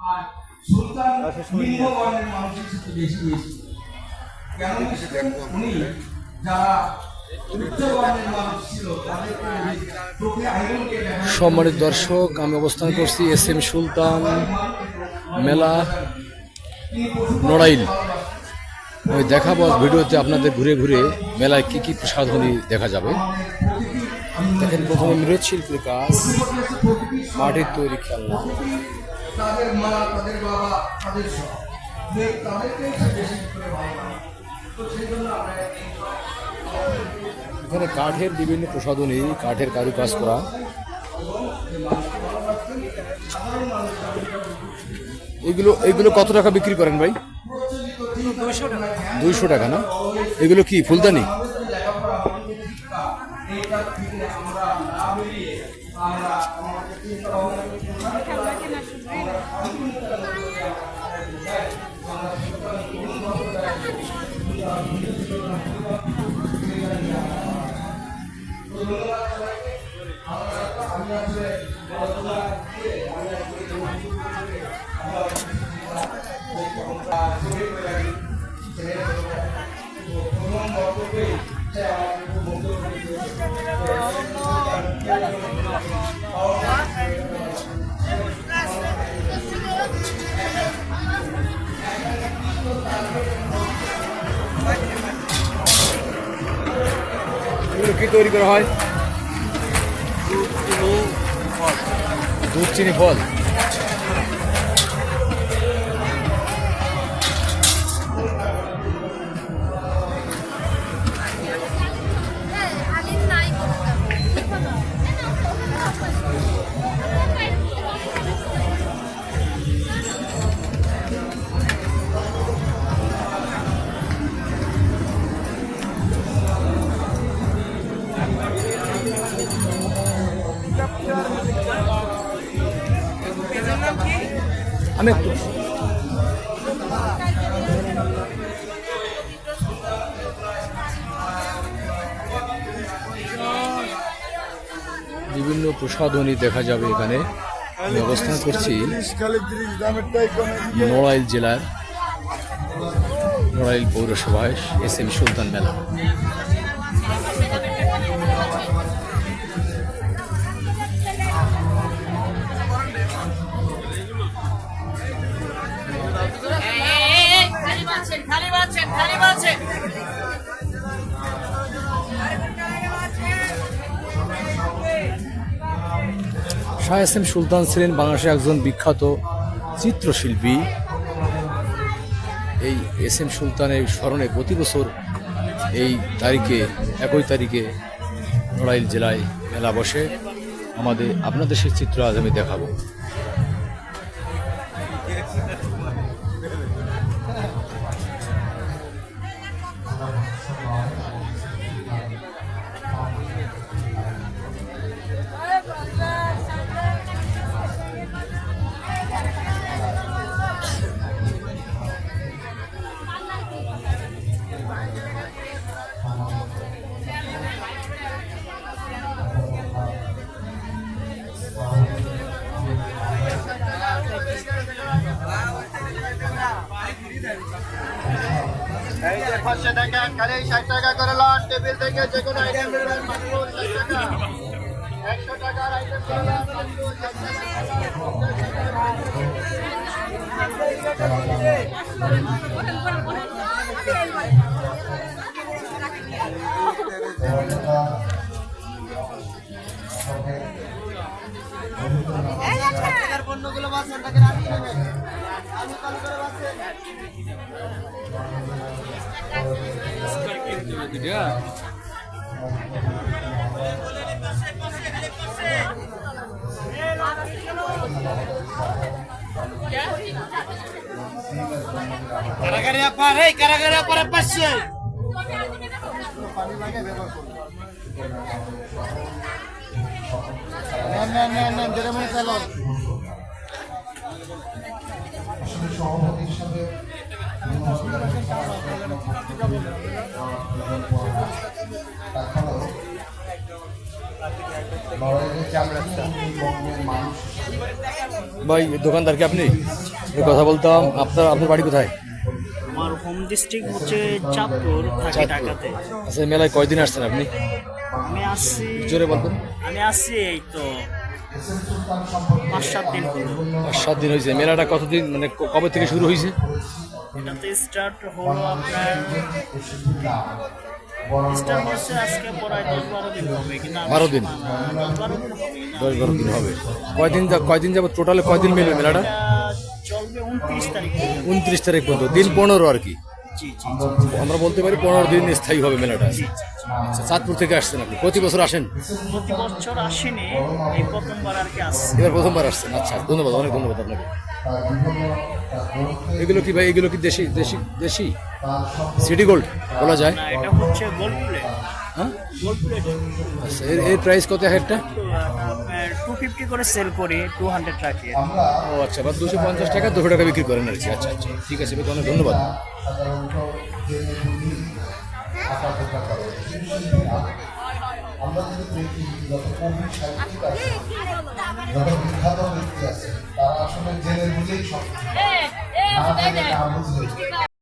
আর সুলতান নিম্ন বর্ণের মানুষের সাথে বেশি বেশি কেন মিশতেন? উনি যারা উচ্চ বর্ণের মানুষ ছিল তাদেরকে চোখে আইরনকে দেখা। সম্মানিত দর্শক, আমি অবস্থান করছি SM সুলতান মেলা নড়াইল। আমি দেখাবো ভিডিওতে আপনাদের ঘুরে ঘুরে মেলায় কি কি প্রসাধনী দেখা যাবে। দেখেন, প্রথমে মৃৎশিল্পের কাজ, মাটির তৈরি খেলনা, তাদের মা, তাদের বাবা, তাদের সব তাদেরকে বেশি করে ভালো লাগে। তো সেই জন্য আমরা এখানে কাঠের বিভিন্ন প্রসাধনী, কাঠের কারুকাজ করা। এগুলো কত টাকা বিক্রি করেন ভাই? 200 টাকা না? এগুলো কি ফুলদানি? এগুলো কি তৈরি করা হয়? দুধ চিনি ফল। আমি একটু বিভিন্ন প্রসাধনী দেখা যাবে এখানে। আমি অবস্থান করছি নড়াইল জেলার নড়াইল পৌরসভায় SM সুলতান মেলা। শাহ SM সুলতান ছিলেন বাংলাদেশের একজন বিখ্যাত চিত্রশিল্পী। এই SM সুলতানের স্মরণে প্রতি বছর এই তারিখে, 1 তারিখে নড়াইল জেলায় মেলা বসে। আপনাদের সেই চিত্র আজ আমি দেখাবো। এই যে 500 টাকা খালি 60 টাকা করে লন, টেবিল থেকে যে কোনো আইটেম নেবেন মাত্র 60 টাকা। 100 টাকার আইটেম নিলাম মাত্র 60 টাকার পণ্যগুলো বাঁচেন টাকা রাখি নেবেন। আমি কল করে বাঁচেন। কারাগারে আপার এই কারাগারে আপার পাশে পানি লাগে ব্যবহার করুন। নেন যেটা মনে চালন সভাপতি হিসাবে তাছাড়াও ভাই দোকানদার কি আপনি? আমি কথা বলতাম, আপনার বাড়ি কোথায়? আমার হোম ডিস্ট্রিক্ট হচ্ছে চাঁদপুর, থাকি ঢাকাতে। আচ্ছা, এই মেলায় কয়দিন আসছেন আপনি? আমি আসছি জোরে বলবেন। এই তো 5-7 দিন হলো। 7 দিন হয়েছে। মেলাটা কতদিন, মানে কবে থেকে শুরু হয়েছে? এটাতে স্টার্ট হলো আপনার হচ্ছে আজকে প্রায় 10-12 দিন হবে কিনা। 12 দিন? 10-12 দিন হবে কিনা। 10-12 দিন হবে। কয়দিন যাবো টোটালে? কয়দিন মিলবে মেলাটা? এটা চলবে 29 তারিখ পর্যন্ত। 29 তারিখ পর্যন্ত, দিন 15 আর কি। জি। আমরা বলতে পারি 15 দিন স্থায়ী হবে মেলাটা। আচ্ছা, চাঁদপুর থেকে আসছেন আপনি? প্রতি বছর আসেন? প্রতি বছর আসেনি, এই প্রথমবার আর কি আসছে। এবার প্রথমবার আসছেন? আচ্ছা, ধন্যবাদ, অনেক ধন্যবাদ আপনাকে। এগুলো কি ভাই, এগুলো কি দেশি দেশি দেশি সিটি গোল্ড বলা যায়? না, এটা হচ্ছে গোল্ড প্লেট। হ্যাঁ, গোল্ড প্লেট আচ্ছা, এর প্রাইস কত একটা? 250 করে সেল করি, 200 রাখি। ও আচ্ছা, বা 250 টাকা 200 টাকা বিক্রি করেন আর কি। আচ্ছা আচ্ছা, ঠিক আছে ভাই, অনেক ধন্যবাদ। আমরা যদি দেখি যত কোভিড যত বিখ্যাত ব্যক্তি আছে তারা আসলে জেনে বুঝেই সব না জেনে না বুঝলে